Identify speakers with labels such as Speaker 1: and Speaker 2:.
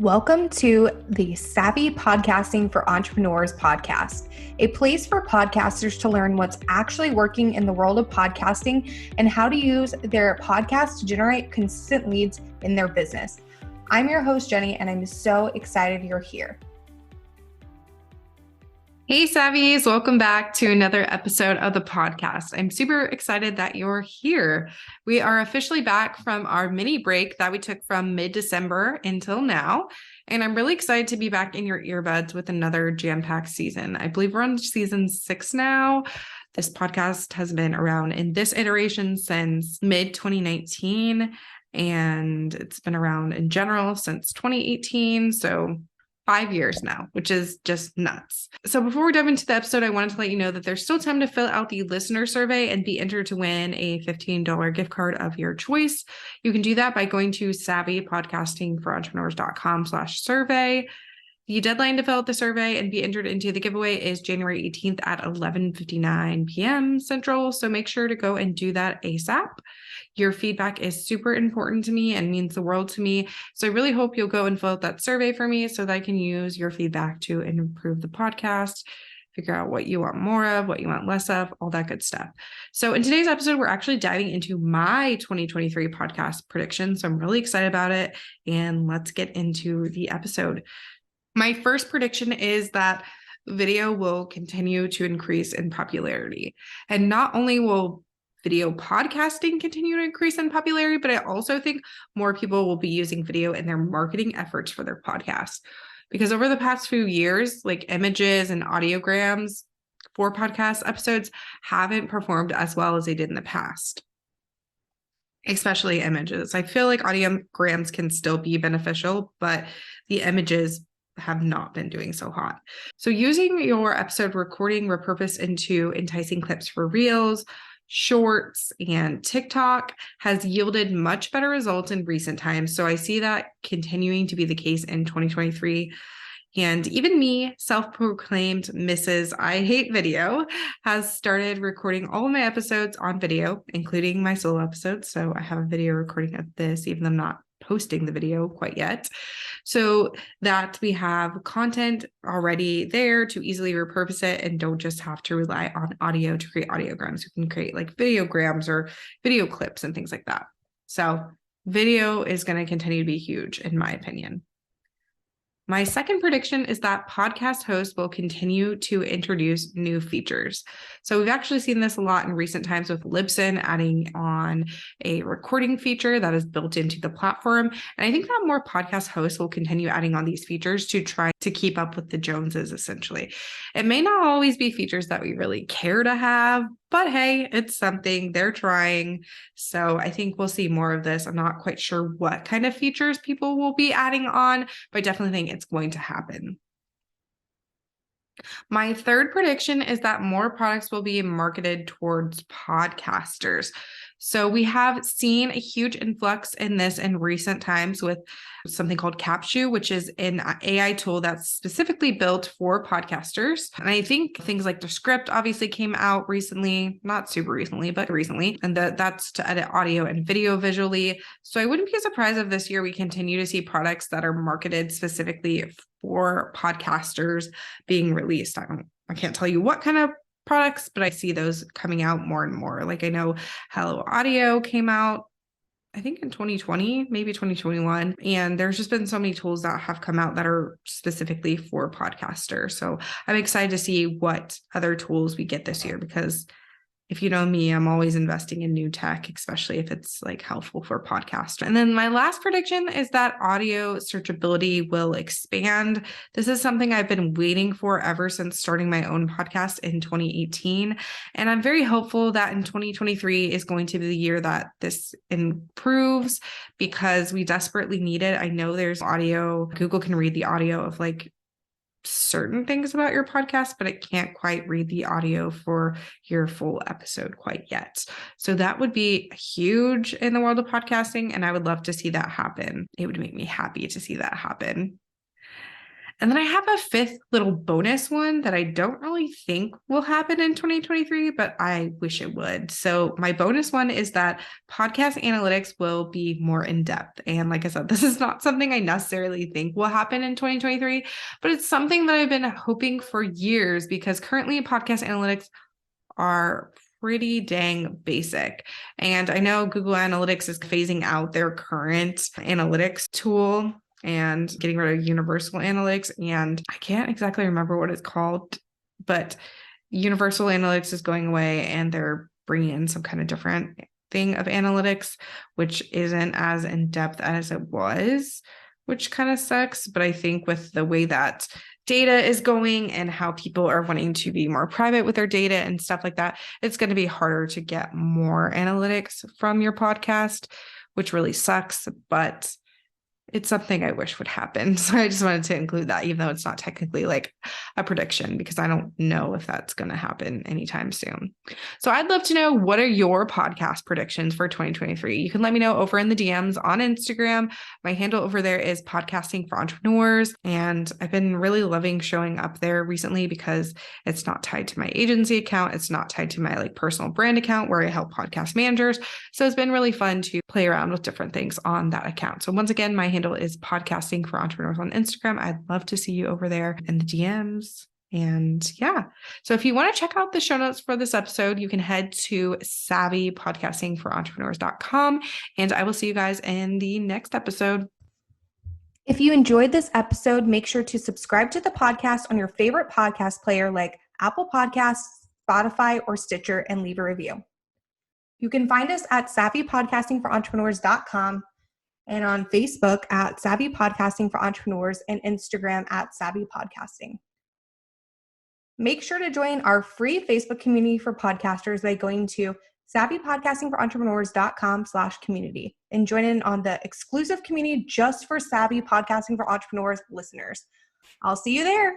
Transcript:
Speaker 1: Welcome to the Savvy Podcasting for Entrepreneurs podcast, a place for podcasters to learn what's actually working in the world of podcasting and how to use their podcast to generate consistent leads in their business. I'm your host, Jenny, and I'm so excited you're here.
Speaker 2: Hey, Savvies, welcome back to another episode of the podcast. I'm super excited that you're here. We are officially back from our mini break that we took from mid-December until now, and I'm really excited to be back in your earbuds with another jam-packed season. I believe we're on season 6 now. This podcast has been around in this iteration since mid-2019, and it's been around in general since 2018, so 5 years now, which is just nuts. So before we dive into the episode, I wanted to let you know that there's still time to fill out the listener survey and be entered to win a $15 gift card of your choice. You can do that by going to savvypodcastingforentrepreneurs.com/survey. The deadline to fill out the survey and be entered into the giveaway is January 18th at 11:59 p.m. Central. So make sure to go and do that ASAP. Your feedback is super important to me and means the world to me. So I really hope you'll go and fill out that survey for me so that I can use your feedback to improve the podcast, figure out what you want more of, what you want less of, all that good stuff. So in today's episode, we're actually diving into my 2023 podcast prediction. So I'm really excited about it. And let's get into the episode. My first prediction is that video will continue to increase in popularity. And not only will video podcasting continue to increase in popularity, but I also think more people will be using video in their marketing efforts for their podcasts. Because over the past few years, like images and audiograms for podcast episodes haven't performed as well as they did in the past. Especially images. I feel like audiograms can still be beneficial, but the images have not been doing so hot. So using your episode recording repurposed into enticing clips for Reels, Shorts, and TikTok has yielded much better results in recent times. So I see that continuing to be the case in 2023. And even me, self-proclaimed Mrs. I Hate Video, has started recording all of my episodes on video, including my solo episodes. So I have a video recording of this, even though I'm not posting the video quite yet, so that we have content already there to easily repurpose it and don't just have to rely on audio to create audiograms. We can create like videograms or video clips and things like that. So video is going to continue to be huge, in my opinion. My second prediction is that podcast hosts will continue to introduce new features. So we've actually seen this a lot in recent times with Libsyn adding on a recording feature that is built into the platform. And I think that more podcast hosts will continue adding on these features to try to keep up with the Joneses, essentially. It may not always be features that we really care to have, but hey, it's something they're trying. So I think we'll see more of this. I'm not quite sure what kind of features people will be adding on, but I definitely think it's going to happen. My third prediction is that more products will be marketed towards podcasters. So we have seen a huge influx in this in recent times with something called Capshu, which is an AI tool that's specifically built for podcasters. And I think things like Descript obviously came out recently, not super recently, but recently, and that's to edit audio and video visually. So I wouldn't be surprised if this year we continue to see products that are marketed specifically for podcasters being released. I can't tell you what kind of products, but I see those coming out more and more. Like I know Hello Audio came out, I think in 2020, maybe 2021. And there's just been so many tools that have come out that are specifically for podcasters. So I'm excited to see what other tools we get this year, because if you know me, I'm always investing in new tech, especially if it's like helpful for podcasts. And then my last prediction is that audio searchability will expand. This is something I've been waiting for ever since starting my own podcast in 2018. And I'm very hopeful that in 2023 is going to be the year that this improves, because we desperately need it. I know there's audio. Google can read the audio of like certain things about your podcast, but it can't quite read the audio for your full episode quite yet. So that would be huge in the world of podcasting, and I would love to see that happen. It would make me happy to see that happen. And then I have a fifth little bonus one that I don't really think will happen in 2023, but I wish it would. So my bonus one is that podcast analytics will be more in depth. And like I said, this is not something I necessarily think will happen in 2023, but it's something that I've been hoping for years because currently podcast analytics are pretty dang basic. And I know Google Analytics is phasing out their current analytics tool and getting rid of Universal Analytics. And I can't exactly remember what it's called, but Universal Analytics is going away and they're bringing in some kind of different thing of analytics, which isn't as in depth as it was, which kind of sucks. But I think with the way that data is going and how people are wanting to be more private with their data and stuff like that, it's going to be harder to get more analytics from your podcast, which really sucks. But it's something I wish would happen. So I just wanted to include that, even though it's not technically like a prediction, because I don't know if that's going to happen anytime soon. So I'd love to know, what are your podcast predictions for 2023? You can let me know over in the DMs on Instagram. My handle over there is Podcasting for Entrepreneurs. And I've been really loving showing up there recently because it's not tied to my agency account. It's not tied to my like personal brand account where I help podcast managers. So it's been really fun to play around with different things on that account. So once again, my handle is Podcasting for Entrepreneurs on Instagram. I'd love to see you over there in the DMs. And yeah, so if you want to check out the show notes for this episode, you can head to savvypodcastingforentrepreneurs.com. And I will see you guys in the next episode.
Speaker 1: If you enjoyed this episode, make sure to subscribe to the podcast on your favorite podcast player like Apple Podcasts, Spotify, or Stitcher, and leave a review. You can find us at savvypodcastingforentrepreneurs.com and on Facebook at Savvy Podcasting for Entrepreneurs and Instagram at Savvy Podcasting. Make sure to join our free Facebook community for podcasters by going to savvypodcastingforentrepreneurs.com/community and join in on the exclusive community just for Savvy Podcasting for Entrepreneurs listeners. I'll see you there.